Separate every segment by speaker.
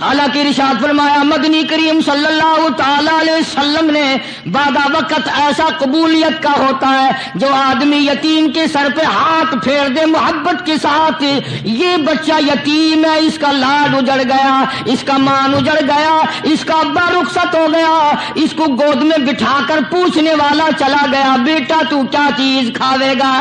Speaker 1: حالانکہ ارشاد فرمایا مدنی کریم صلی اللہ تعالی علیہ وسلم نے بعد وقت ایسا قبولیت کا ہوتا ہے جو آدمی یتیم کے سر پہ ہاتھ پھیر دے محبت کے ساتھ، یہ بچہ یتیم ہے، اس کا لاڈ اجڑ گیا، اس کا مان اجڑ گیا، اس کا ابا رخصت ہو گیا، اس کو گود میں بٹھا کر پوچھنے والا چلا گیا بیٹا تو کیا چیز کھاوے گا؟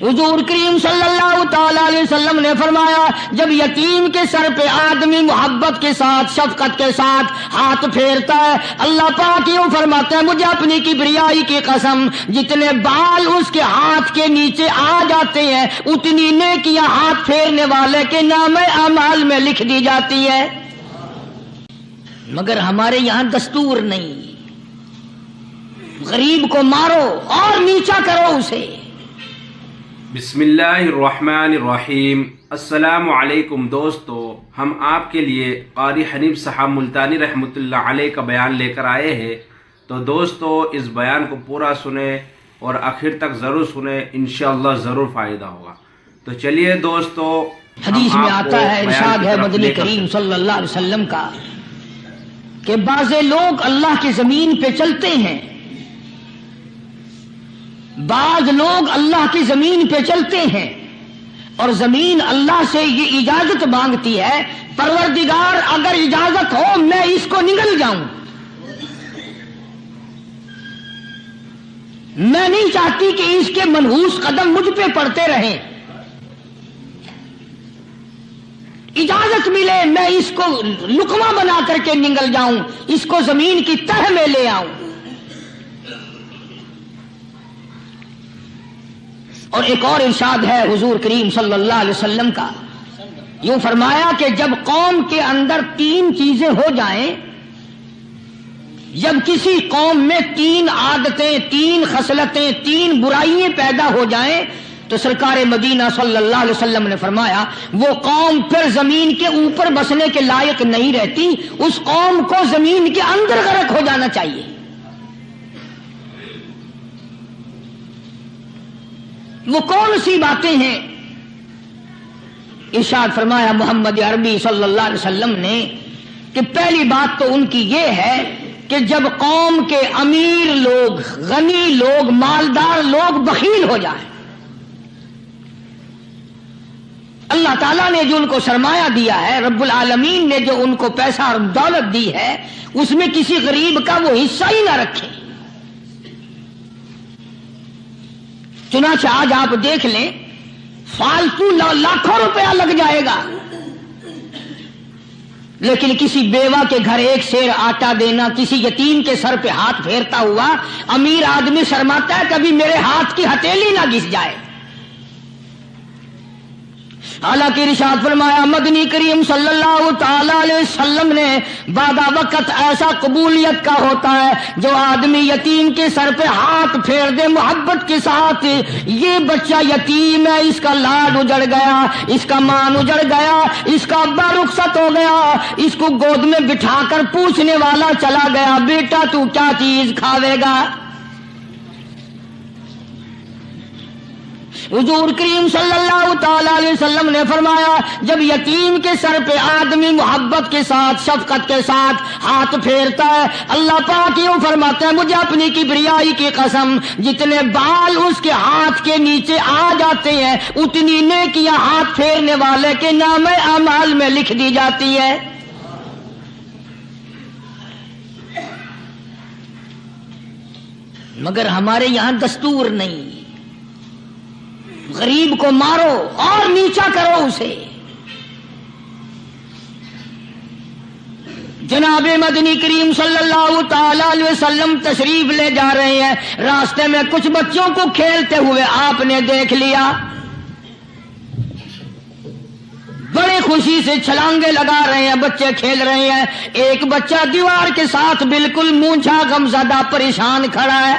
Speaker 1: حضور کریم صلی اللہ تعالی علیہ وسلم نے فرمایا جب یتیم کے سر پہ آدمی محبت کے ساتھ شفقت کے ساتھ ہاتھ پھیرتا ہے، اللہ پاک یوں فرماتا ہے مجھے اپنی کبریائی کی قسم جتنے بال اس کے ہاتھ کے نیچے آ جاتے ہیں اتنی نیکیاں ہاتھ پھیرنے والے کے نام اعمال میں لکھ دی جاتی ہے۔ مگر ہمارے یہاں دستور نہیں، غریب کو مارو اور نیچا کرو اسے۔
Speaker 2: بسم اللہ الرحمن الرحیم۔ السلام علیکم دوستو، ہم آپ کے لیے قاری حنیف صاحب ملتانی رحمۃ اللہ علیہ کا بیان لے کر آئے ہیں، تو دوستو اس بیان کو پورا سنیں اور آخر تک ضرور سنیں، انشاءاللہ ضرور فائدہ ہوگا۔ تو چلیے دوستو،
Speaker 1: حدیث میں آتا ہے، ارشاد ہے مدنی کریم صلی اللہ علیہ وسلم کا کہ بعض لوگ اللہ کی زمین پہ چلتے ہیں، بعض لوگ اللہ کی زمین پہ چلتے ہیں اور زمین اللہ سے یہ اجازت مانگتی ہے پروردگار اگر اجازت ہو میں اس کو نگل جاؤں، میں نہیں چاہتی کہ اس کے منحوس قدم مجھ پہ پڑتے رہیں، اجازت ملے میں اس کو لقمہ بنا کر کے نگل جاؤں، اس کو زمین کی تہ میں لے آؤں۔ اور ایک اور ارشاد ہے حضور کریم صلی اللہ علیہ وسلم کا، یوں فرمایا کہ جب قوم کے اندر تین چیزیں ہو جائیں، جب کسی قوم میں تین عادتیں، تین خصلتیں، تین برائیاں پیدا ہو جائیں تو سرکار مدینہ صلی اللہ علیہ وسلم نے فرمایا وہ قوم پھر زمین کے اوپر بسنے کے لائق نہیں رہتی، اس قوم کو زمین کے اندر غرق ہو جانا چاہیے۔ وہ کون سی باتیں ہیں؟ ارشاد فرمایا محمد عربی صلی اللہ علیہ وسلم نے کہ پہلی بات تو ان کی یہ ہے کہ جب قوم کے امیر لوگ، غنی لوگ، مالدار لوگ بخیل ہو جائیں، اللہ تعالیٰ نے جو ان کو سرمایہ دیا ہے، رب العالمین نے جو ان کو پیسہ اور دولت دی ہے، اس میں کسی غریب کا وہ حصہ ہی نہ رکھے۔ چنانچہ آج آپ دیکھ لیں فالتو لاکھوں روپیہ لگ جائے گا، لیکن کسی بیوہ کے گھر ایک سیر آٹا دینا، کسی یتیم کے سر پہ ہاتھ پھیرتا ہوا امیر آدمی شرماتا ہے کبھی میرے ہاتھ کی ہتھیلی نہ گھس جائے۔ حالانکہ ارشاد فرمایا مدنی کریم صلی اللہ تعالی علیہ وسلم نے بعد وقت ایسا قبولیت کا ہوتا ہے جو آدمی یتیم کے سر پہ ہاتھ پھیر دے محبت کے ساتھ، یہ بچہ یتیم ہے، اس کا لاڈ اجڑ گیا، اس کا مان اجڑ گیا، اس کا ابا رخصت ہو گیا، اس کو گود میں بٹھا کر پوچھنے والا چلا گیا بیٹا تو کیا چیز کھاوے گا؟ حضور کریم صلی اللہ تعالی علیہ وسلم نے فرمایا جب یتیم کے سر پہ آدمی محبت کے ساتھ شفقت کے ساتھ ہاتھ پھیرتا ہے، اللہ پاک یوں فرماتا ہے مجھے اپنی کبریائی کی قسم جتنے بال اس کے ہاتھ کے نیچے آ جاتے ہیں اتنی نیکیاں ہاتھ پھیرنے والے کے نام اعمال میں لکھ دی جاتی ہے۔ مگر ہمارے یہاں دستور نہیں، غریب کو مارو اور نیچا کرو اسے۔ جناب مدنی کریم صلی اللہ تعالی علیہ وسلم تشریف لے جا رہے ہیں، راستے میں کچھ بچوں کو کھیلتے ہوئے آپ نے دیکھ لیا، بڑے خوشی سے چھلانگے لگا رہے ہیں، بچے کھیل رہے ہیں، ایک بچہ دیوار کے ساتھ بالکل مونچھا غمزدہ پریشان کھڑا ہے۔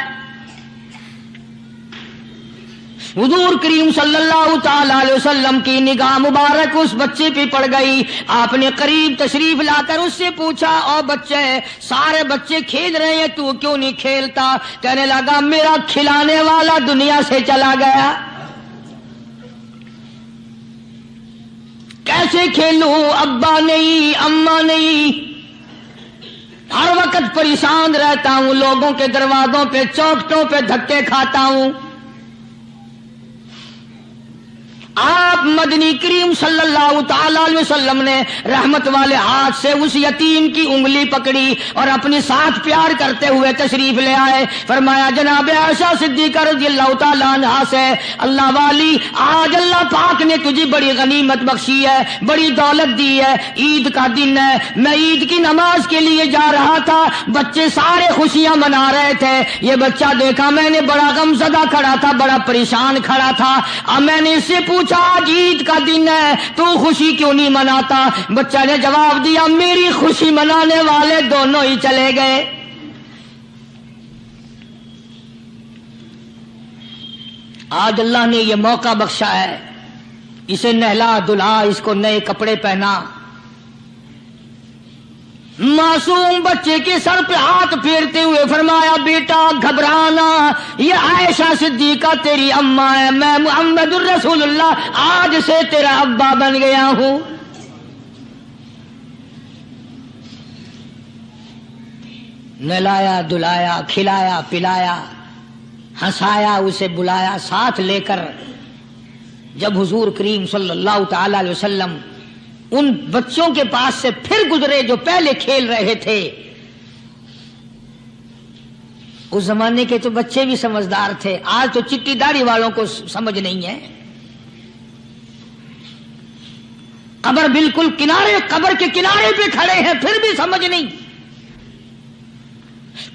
Speaker 1: حضور کریم صلی اللہ تعالی علیہ وسلم کی نگاہ مبارک اس بچے پہ پڑ گئی، آپ نے قریب تشریف لا کر اس سے پوچھا او بچے، سارے بچے کھیل رہے ہیں تو کیوں نہیں کھیلتا؟ کہنے لگا میرا کھلانے والا دنیا سے چلا گیا۔ کیسے کھیلوں، ابا نہیں، اماں نہیں، ہر وقت پریشان رہتا ہوں، لوگوں کے دروازوں پہ چوکھٹوں پہ دھکے کھاتا ہوں۔ آپ مدنی کریم صلی اللہ تعالی علیہ وسلم نے رحمت والے ہاتھ سے اس یتیم کی انگلی پکڑی اور اپنے ساتھ پیار کرتے ہوئے تشریف لے آئے۔ فرمایا جناب عائشہ صدیقہ رضی اللہ تعالی عنہا سے، اللہ والی آج اللہ پاک نے تجھے بڑی غنیمت بخشی ہے، بڑی دولت دی ہے، عید کا دن ہے، میں عید کی نماز کے لیے جا رہا تھا، بچے سارے خوشیاں منا رہے تھے، یہ بچہ دیکھا میں نے بڑا غم زدہ کھڑا تھا، بڑا پریشان کھڑا تھا، اب میں نے اس سے پوچھا آج عید کا دن ہے تو خوشی کیوں نہیں مناتا؟ بچہ نے جواب دیا میری خوشی منانے والے دونوں ہی چلے گئے۔ آج اللہ نے یہ موقع بخشا ہے، اسے نہلا دھلا، اس کو نئے کپڑے پہنا، معصوم بچے کے سر پہ ہاتھ پھیرتے ہوئے فرمایا بیٹا گھبرانا، یہ عائشہ صدیقہ تیری اماں ہے، میں محمد الرسول اللہ آج سے تیرا ابا بن گیا ہوں۔ نہلایا دھلایا، کھلایا پلایا، ہنسایا، اسے بلایا ساتھ لے کر۔ جب حضور کریم صلی اللہ تعالی علیہ وسلم ان بچوں کے پاس سے پھر گزرے جو پہلے کھیل رہے تھے، اس زمانے کے تو بچے بھی سمجھدار تھے، آج تو چٹی داڑھی والوں کو سمجھ نہیں ہے۔ قبر بالکل کنارے، قبر کے کنارے پہ کھڑے ہیں پھر بھی سمجھ نہیں۔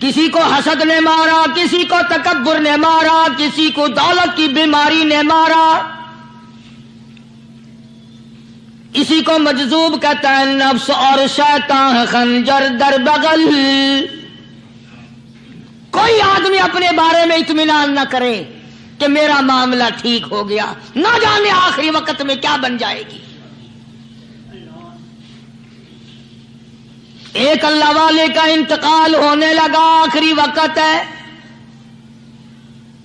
Speaker 1: کسی کو حسد نے مارا، کسی کو تکبر نے مارا، کسی کو دولت کی بیماری نے مارا، اسی کو مجذوب کہتا ہے، نفس اور شیطان ہے خنجر در بغل۔ کوئی آدمی اپنے بارے میں اطمینان نہ کرے کہ میرا معاملہ ٹھیک ہو گیا، نہ جانے آخری وقت میں کیا بن جائے گی۔ ایک اللہ والے کا انتقال ہونے لگا، آخری وقت ہے،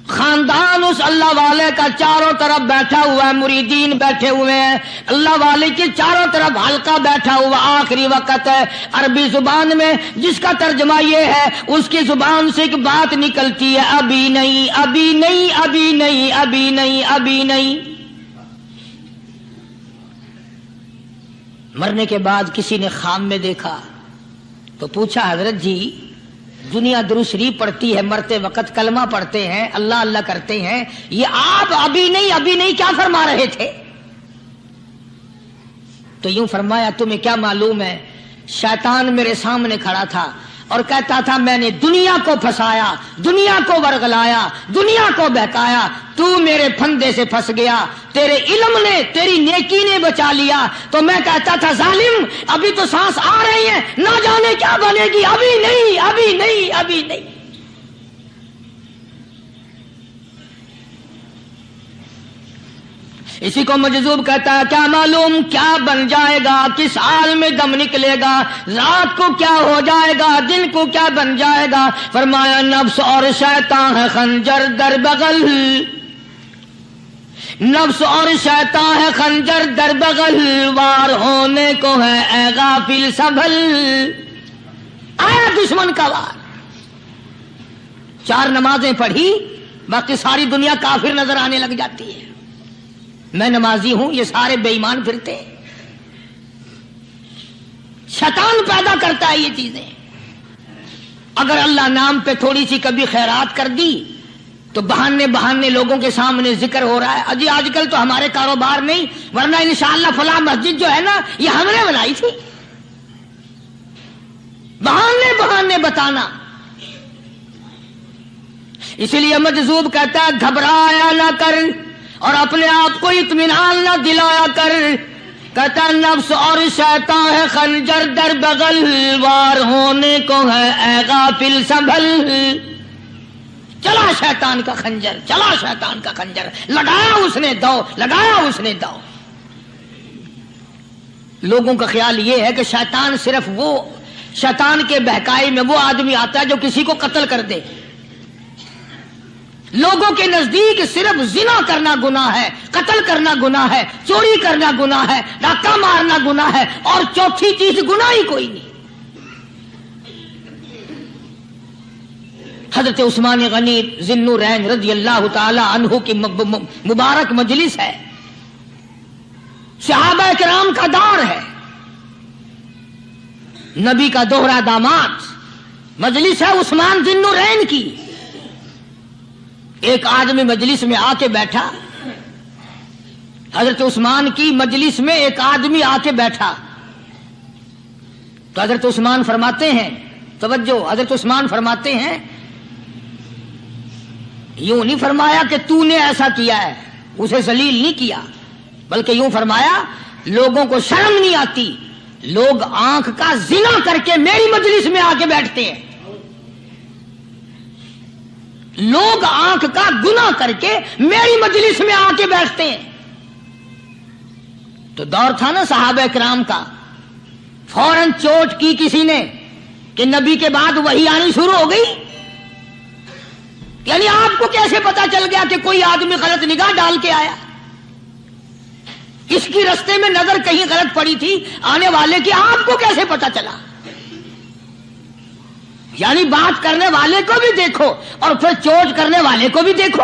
Speaker 1: خاندان اس اللہ والے کا چاروں طرف بیٹھا ہوا ہے، مریدین بیٹھے ہوئے ہیں، اللہ والے کے چاروں طرف حلقہ بیٹھا ہوا، آخری وقت ہے۔ عربی زبان میں جس کا ترجمہ یہ ہے، اس کی زبان سے ایک بات نکلتی ہے، ابھی نہیں، ابھی نہیں، ابھی نہیں، ابھی نہیں، ابھی نہیں۔ مرنے کے بعد کسی نے خواب میں دیکھا تو پوچھا حضرت جی دنیا درود شریف پڑھتی ہے، مرتے وقت کلمہ پڑھتے ہیں، اللہ اللہ کرتے ہیں، یہ آپ ابھی نہیں ابھی نہیں کیا فرما رہے تھے؟ تو یوں فرمایا تمہیں کیا معلوم ہے، شیطان میرے سامنے کھڑا تھا اور کہتا تھا میں نے دنیا کو پھنسایا، دنیا کو ورغلایا، دنیا کو بہکایا، تو میرے پھندے سے پھنس گیا، تیرے علم نے، تیری نیکی نے بچا لیا۔ تو میں کہتا تھا ظالم ابھی تو سانس آ رہی ہے، نہ جانے کیا بنے گی، ابھی نہیں، ابھی نہیں، ابھی نہیں۔ اسی کو مجذوب کہتا ہے، کیا معلوم کیا بن جائے گا، کس حال میں دم نکلے گا، رات کو کیا ہو جائے گا، دن کو کیا بن جائے گا۔ فرمایا نفس اور شیطان ہے خنجر در بغل، نفس اور شیطان ہے خنجر در بغل، وار ہونے کو ہے اے غافل سنبھل۔ آیا دشمن کا وار، 4 نمازیں پڑھی باقی ساری دنیا کافر نظر آنے لگ جاتی ہے، میں نمازی ہوں یہ سارے بے ایمان پھرتے ہیں۔ شیطان پیدا کرتا ہے یہ چیزیں۔ اگر اللہ نام پہ تھوڑی سی کبھی خیرات کر دی تو بہانے لوگوں کے سامنے ذکر ہو رہا ہے، اجی آج کل تو ہمارے کاروبار نہیں، ورنہ انشاءاللہ فلاں مسجد جو ہے نا یہ ہم نے بنائی تھی، بہانے بتانا۔ اسی لیے مجذوب کہتا ہے گھبرایا نہ کر اور اپنے آپ کو اطمینان نہ دلایا کر، کہتا نفس اور شیطان ہے خنجر در بغل، وار ہونے کو ہے اے غافل سنبھل۔ چلا شیطان کا خنجر، چلا شیطان کا خنجر، لگایا اس نے دو، لگایا اس نے دو۔ لوگوں کا خیال یہ ہے کہ شیطان صرف وہ، شیطان کے بہکائی میں وہ آدمی آتا ہے جو کسی کو قتل کر دے، لوگوں کے نزدیک صرف زنا کرنا گناہ ہے، قتل کرنا گناہ ہے، چوری کرنا گناہ ہے، ڈاکہ مارنا گناہ ہے، اور چوتھی چیز گناہ ہی کوئی نہیں۔ حضرت عثمان غنی ذی النورین رضی اللہ تعالی عنہ کی مبارک مجلس ہے، صحابہ کرام کا دور ہے، نبی کا دوہرا داماد، مجلس ہے عثمان ذی النورین کی۔ ایک آدمی مجلس میں آ کے بیٹھا، حضرت عثمان کی مجلس میں ایک آدمی آ کے بیٹھا تو حضرت عثمان فرماتے ہیں، توجہ، حضرت عثمان فرماتے ہیں، یوں نہیں فرمایا کہ تو نے ایسا کیا ہے، اسے ذلیل نہیں کیا، بلکہ یوں فرمایا لوگوں کو شرم نہیں آتی، لوگ آنکھ کا زنا کر کے میری مجلس میں آ کے بیٹھتے ہیں، لوگ آنکھ کا گناہ کر کے میری مجلس میں آ کے بیٹھتے ہیں۔ تو دور تھا نا صحابہ کرام کا، فوراً چوٹ کی کسی نے کہ نبی کے بعد وحی آنی شروع ہو گئی، یعنی آپ کو کیسے پتا چل گیا کہ کوئی آدمی غلط نگاہ ڈال کے آیا؟ اس کی رستے میں نظر کہیں غلط پڑی تھی آنے والے کی، آپ کو کیسے پتا چلا؟ یعنی بات کرنے والے کو بھی دیکھو اور پھر چوٹ کرنے والے کو بھی دیکھو۔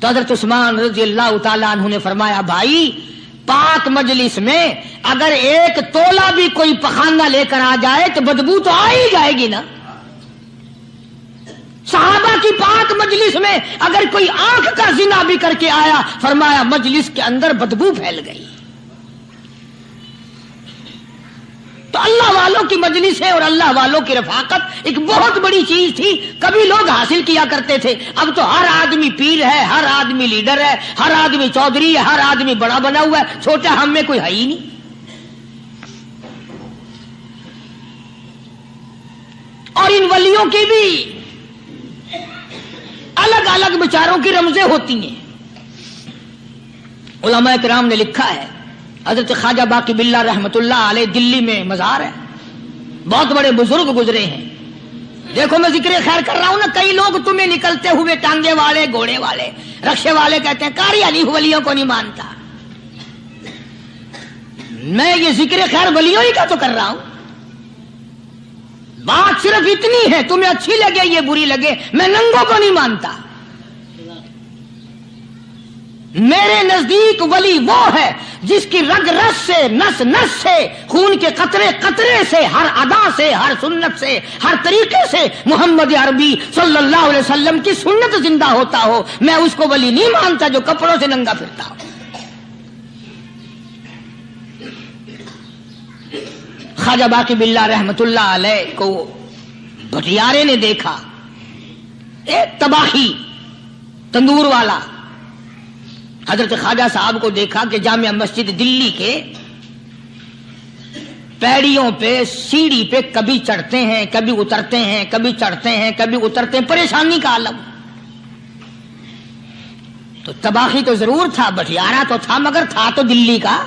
Speaker 1: تو حضرت عثمان رضی اللہ تعالیٰ عنہ نے فرمایا، بھائی پاک مجلس میں اگر ایک تولا بھی کوئی پخانہ لے کر آ جائے تو بدبو تو آ ہی جائے گی نا۔ صحابہ کی پاک مجلس میں اگر کوئی آنکھ کا زنا بھی کر کے آیا، فرمایا مجلس کے اندر بدبو پھیل گئی۔ تو اللہ والوں کی مجلس ہے اور اللہ والوں کی رفاقت ایک بہت بڑی چیز تھی، کبھی لوگ حاصل کیا کرتے تھے، اب تو ہر آدمی پیر ہے، ہر آدمی لیڈر ہے، ہر آدمی چودھری ہے، ہر آدمی بڑا بنا ہوا ہے، چھوٹا ہم میں کوئی ہے ہی نہیں۔ اور ان ولیوں کی بھی الگ الگ بچاروں کی رمزیں ہوتی ہیں۔ علماء کرام نے لکھا ہے، حضرت خواجہ باقی باللہ رحمت اللہ علیہ دلی میں مزار ہے، بہت بڑے بزرگ گزرے ہیں۔ دیکھو میں ذکر خیر کر رہا ہوں نا، کئی لوگ تمہیں نکلتے ہوئے ٹانگے والے، گھوڑے والے، رکشے والے کہتے ہیں قاری علی ولیوں کو نہیں مانتا۔ میں یہ ذکر خیر ولیوں ہی کا تو کر رہا ہوں، بات صرف اتنی ہے، تمہیں اچھی لگے یہ بری لگے، میں ننگوں کو نہیں مانتا۔ میرے نزدیک ولی وہ ہے جس کی رگ رس سے، نس نس سے، خون کے قطرے قطرے سے، ہر ادا سے، ہر سنت سے، ہر طریقے سے محمد عربی صلی اللہ علیہ وسلم کی سنت زندہ ہوتا ہو۔ میں اس کو ولی نہیں مانتا جو کپڑوں سے ننگا پھرتا ہو۔ خواجہ باقی باللہ رحمت اللہ علیہ کو بھٹیارے نے دیکھا، ایک تباہی تندور والا، حضرت خواجہ صاحب کو دیکھا کہ جامع مسجد دلی کے پیڑیوں پہ، سیڑھی پہ کبھی چڑھتے ہیں کبھی اترتے ہیں، کبھی چڑھتے ہیں کبھی اترتے ہیں، پریشانی کا عالم۔ تو تباہی تو ضرور تھا، بھٹیارا تو تھا، مگر تھا تو دلی کا۔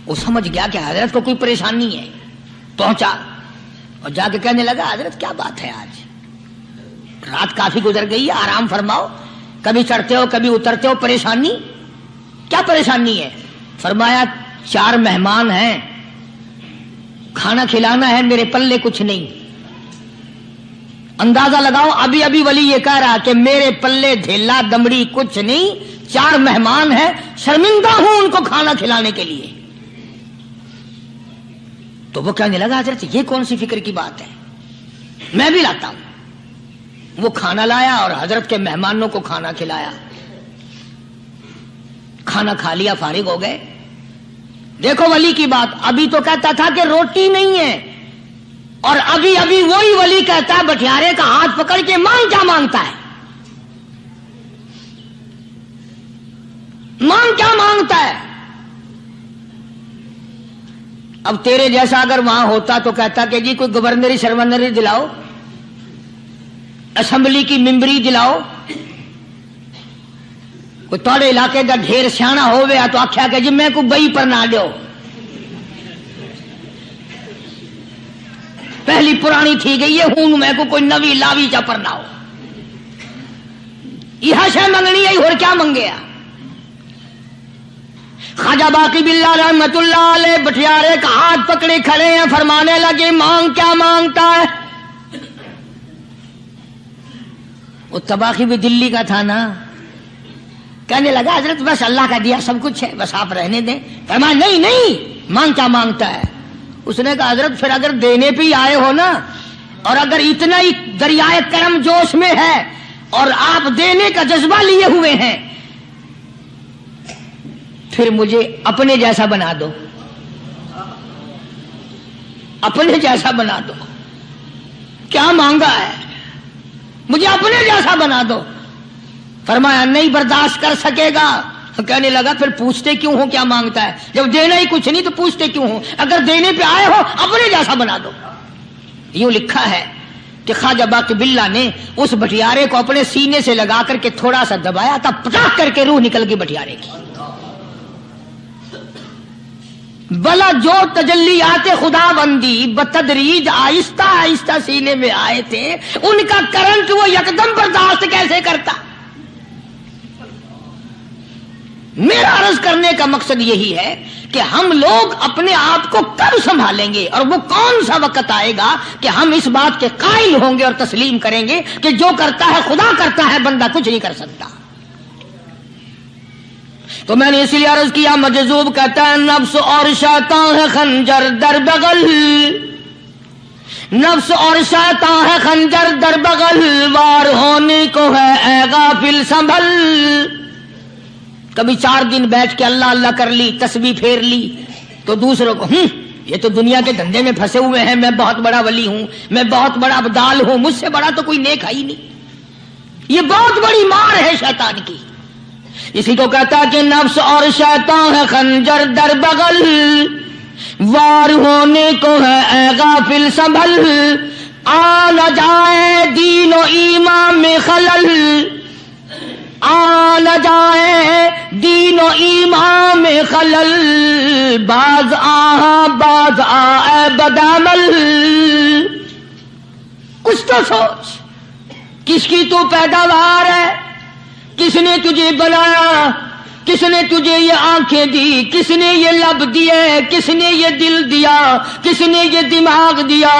Speaker 1: وہ سمجھ گیا کہ حضرت کو کوئی پریشانی ہے، پہنچا اور جا کے کہنے لگا، حضرت کیا بات ہے، آج رات کافی گزر گئی ہے، آرام فرماؤ، کبھی چڑھتے ہو کبھی اترتے ہو، پریشانی کیا پریشانی ہے؟ فرمایا 4 مہمان ہیں، کھانا کھلانا ہے، میرے پلے کچھ نہیں۔ اندازہ لگاؤ، ابھی ابھی ولی یہ کہہ رہا کہ میرے پلے دھیلا دمڑی کچھ نہیں، 4 مہمان ہیں، شرمندہ ہوں ان کو کھانا کھلانے کے لیے۔ تو وہ کہنے لگا، حضرت یہ کون سی فکر کی بات ہے، میں بھی لاتا ہوں۔ وہ کھانا لایا اور حضرت کے مہمانوں کو کھانا کھلایا، کھانا کھا لیا، فارغ ہو گئے۔ دیکھو ولی کی بات، ابھی تو کہتا تھا کہ روٹی نہیں ہے، اور ابھی ابھی وہی ولی کہتا ہے بٹیارے کا ہاتھ پکڑ کے مانگ کیا مانگتا ہے، مانگ کیا مانگتا ہے۔ اب تیرے جیسا اگر وہاں ہوتا تو کہتا کہ جی کوئی گورنری سرونری دلاؤ، اسمبلی کی ممبری دلاؤ، کوئی تھوڑے علاقے کا ڈھیر سیاح ہو گیا تو آخیا کہ جی میں کو بئی پر نہ دو، پہلی پرانی تھی گئی ہے ہوں میں کو کوئی نوی لاوی چا پر نہ ہو۔ یہ شے منگنی ہے اور کیا منگیا؟ خواجہ باقی باللہ رحمت اللہ علیہ بٹیارے کا ہاتھ پکڑے کھڑے ہیں، فرمانے لگے مانگ کیا مانگتا ہے؟ وہ طباخی بھی دلی کا تھا نا، کہنے لگا حضرت بس اللہ کا دیا سب کچھ ہے، بس آپ رہنے دیں۔ فرمایا نہیں نہیں، مانگ کیا مانگتا ہے؟ اس نے کہا حضرت پھر اگر دینے پہ ہی آئے ہو نا، اور اگر اتنا ہی دریائے کرم جوش میں ہے اور آپ دینے کا جذبہ لیے ہوئے ہیں، پھر مجھے اپنے جیسا بنا دو، اپنے جیسا بنا دو۔ کیا مانگا ہے؟ مجھے اپنے جیسا بنا دو۔ فرمایا نہیں برداشت کر سکے گا۔ کہنے لگا پھر پوچھتے کیوں ہو کیا مانگتا ہے؟ جب دینا ہی کچھ نہیں تو پوچھتے کیوں ہو؟ اگر دینے پہ آئے ہو اپنے جیسا بنا دو۔ یوں لکھا ہے کہ خواجہ باقی باللہ نے اس بٹیارے کو اپنے سینے سے لگا کر کے تھوڑا سا دبایا تھا، پٹاخ کر کے روح نکل گئی بٹیارے کی۔ بلا جو تجلیات خدا بندی بتدریج آہستہ آہستہ سینے میں آئے تھے، ان کا کرنٹ وہ یکدم برداشت کیسے کرتا؟ میرا عرض کرنے کا مقصد یہی ہے کہ ہم لوگ اپنے آپ کو کب سنبھالیں گے، اور وہ کون سا وقت آئے گا کہ ہم اس بات کے قائل ہوں گے اور تسلیم کریں گے کہ جو کرتا ہے خدا کرتا ہے، بندہ کچھ نہیں کر سکتا۔ تو میں نے اس لیے عرض کیا، مجذوب کہتا ہے نفس اور شیطان ہے خنجر در بغل، نفس اور شیطان ہے خنجر در بغل، وار ہونے کو ہے اے غافل سنبھل۔ کبھی 4 دن بیٹھ کے اللہ اللہ کر لی، تسبیح پھیر لی، تو دوسروں کو یہ تو دنیا کے دھندے میں پھنسے ہوئے ہیں، میں بہت بڑا ولی ہوں، میں بہت بڑا ابدال ہوں، مجھ سے بڑا تو کوئی نیک ہے ہی نہیں۔ یہ بہت بڑی مار ہے شیطان کی۔ اسی کو کہتا کہ نفس اور شیطان ہے خنجر در بغل، وار ہونے کو ہے اے غافل سنبھل، آ نہ جائے دین و ایمان میں خلل، آ نہ جائے دین و ایمان میں خلل، باز آ اے بدعمل۔ کچھ تو سوچ، کس کی تو پیداوار ہے؟ کس نے تجھے بنایا؟ کس نے تجھے یہ آنکھیں دی؟ کس نے یہ لب دیے؟ کس نے یہ دل دیا؟ کس نے یہ دماغ دیا؟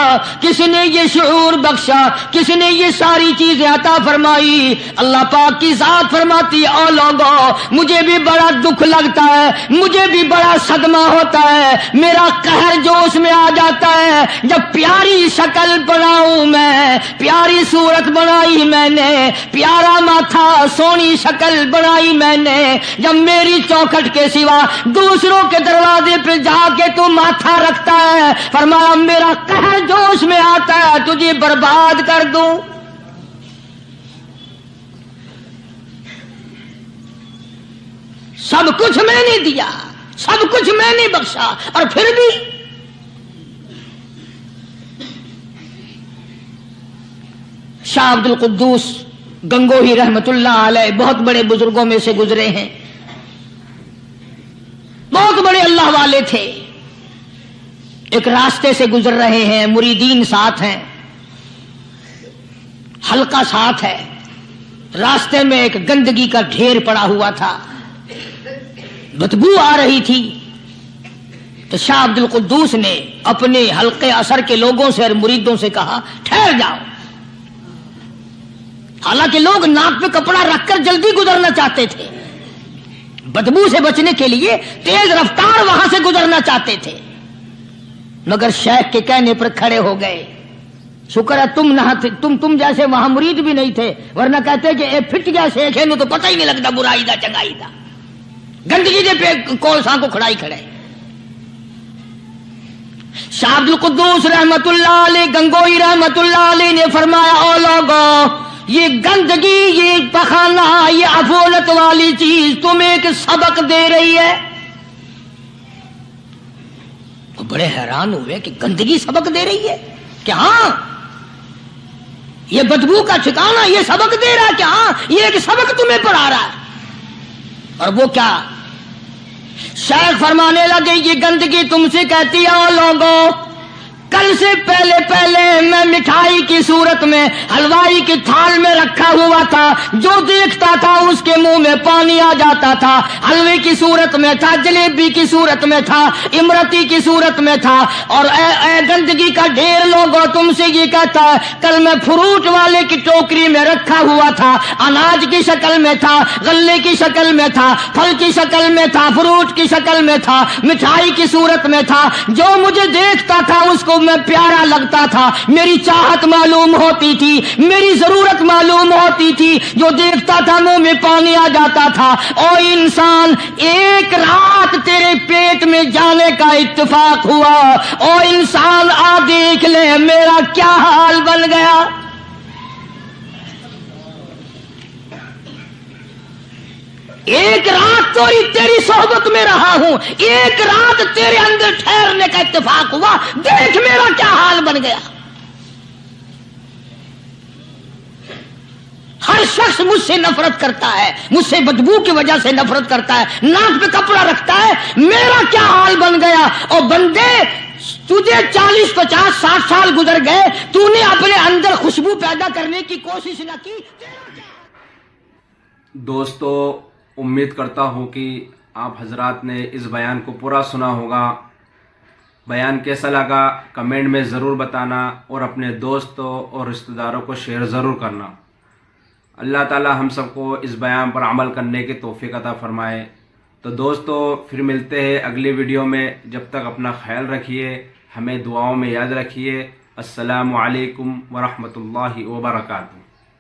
Speaker 1: کس نے یہ شعور بخشا؟ کس نے یہ ساری چیزیں عطا فرمائی؟ اللہ پاک کی ذات فرماتی ہے او لوگو، مجھے بھی بڑا دکھ لگتا ہے، مجھے بھی بڑا صدمہ ہوتا ہے، میرا قہر جوش میں آ جاتا ہے جب پیاری شکل بناؤں میں، پیاری صورت بنائی میں نے، پیارا ماتھا سونی شکل بنائی میں نے، جب میری چوکھٹ کے سوا دوسروں کے دروازے پہ جا کے تو ماتھا رکھتا ہے، فرمایا میرا قہر جوش میں آتا ہے تجھے برباد کر دوں۔ سب کچھ میں نے دیا، سب کچھ میں نے بخشا، اور پھر بھی شاہ عبد القدوس گنگوہی رحمت اللہ علیہ بہت بڑے بزرگوں میں سے گزرے ہیں، بہت بڑے اللہ والے تھے۔ ایک راستے سے گزر رہے ہیں، مریدین ساتھ ہیں، حلقہ ساتھ ہے، راستے میں ایک گندگی کا ڈھیر پڑا ہوا تھا، بدبو آ رہی تھی۔ تو شاہ عبد القدوس نے اپنے حلقے اثر کے لوگوں سے اور مریدوں سے کہا ٹھہر جاؤ۔ حالانکہ لوگ ناک پہ کپڑا رکھ کر جلدی گزرنا چاہتے تھے، بدبو سے بچنے کے لیے تیز رفتار وہاں سے گزرنا چاہتے تھے، مگر شیخ کے کہنے پر کھڑے ہو گئے۔ شکر ہے تم نہ تم جیسے وہاں مرید بھی نہیں تھے، ورنہ کہتے کہ اے پھٹ گیا شیخ ہے تو پتہ ہی نہیں لگتا برائی دا چنگائی دا، گندگی دے پہ کولساں کو کھڑائی کھڑے۔ شاہ عبد القدوس رحمت اللہ علیہ گنگوئی رحمت اللہ علیہ نے فرمایا او لوگو، یہ گندگی، یہ پخانہ، یہ افولت والی چیز تمہیں ایک سبق دے رہی ہے۔ وہ بڑے حیران ہوئے کہ گندگی سبق دے رہی ہے کہ ہاں یہ بدبو کا ٹھکانہ یہ سبق دے رہا ہے کہ ہاں یہ ایک سبق تمہیں پڑھا رہا ہے۔ اور وہ کیا؟ شیخ فرمانے لگے یہ گندگی تم سے کہتی ہے او لوگوں، کل سے پہلے میں مٹھائی کی صورت میں حلوائی کی تھال میں رکھا ہوا تھا، جو دیکھتا تھا اس کے منہ میں پانی آ جاتا تھا، حلوے کی صورت میں تھا، جلیبی کی صورت میں تھا، امرتی کی صورت میں تھا، اور اے گندگی کا ڈھیر لوگوں تم سے یہ کہتا ہے کل میں فروٹ والے کی ٹوکری میں رکھا ہوا تھا، اناج کی شکل میں تھا، غلے کی شکل میں تھا، پھل کی شکل میں تھا، فروٹ کی شکل میں تھا، مٹھائی کی صورت میں تھا، جو مجھے دیکھتا تھا اس کو میں پیارا لگتا تھا، میری چاہت معلوم ہوتی تھی، میری ضرورت معلوم ہوتی تھی، جو دیکھتا تھا منہ میں پانی آ جاتا تھا۔ او انسان، ایک رات تیرے پیٹ میں جانے کا اتفاق ہوا، او انسان آ دیکھ لے میرا کیا حال بن گیا۔ ایک رات تیری صحبت میں رہا ہوں، ایک رات تیرے اندر ٹھہرنے کا اتفاق ہوا، دیکھ میرا کیا حال بن گیا۔ ہر شخص مجھ سے نفرت کرتا ہے، مجھ سے بدبو کی وجہ سے نفرت کرتا ہے، ناک پہ کپڑا رکھتا ہے، میرا کیا حال بن گیا۔ اور بندے، تجھے 40 50 60 سال گزر گئے، تو نے اپنے اندر خوشبو پیدا کرنے کی کوشش نہ کی۔
Speaker 2: دوستو، امید کرتا ہوں کہ آپ حضرات نے اس بیان کو پورا سنا ہوگا۔ بیان کیسا لگا کمنٹ میں ضرور بتانا، اور اپنے دوستوں اور رشتہ داروں کو شیئر ضرور کرنا۔ اللہ تعالی ہم سب کو اس بیان پر عمل کرنے کی توفیق عطا فرمائے۔ تو دوستو، پھر ملتے ہیں اگلی ویڈیو میں، جب تک اپنا خیال رکھیے، ہمیں دعاؤں میں یاد رکھیے۔ السلام علیکم ورحمۃ اللہ وبرکاتہ۔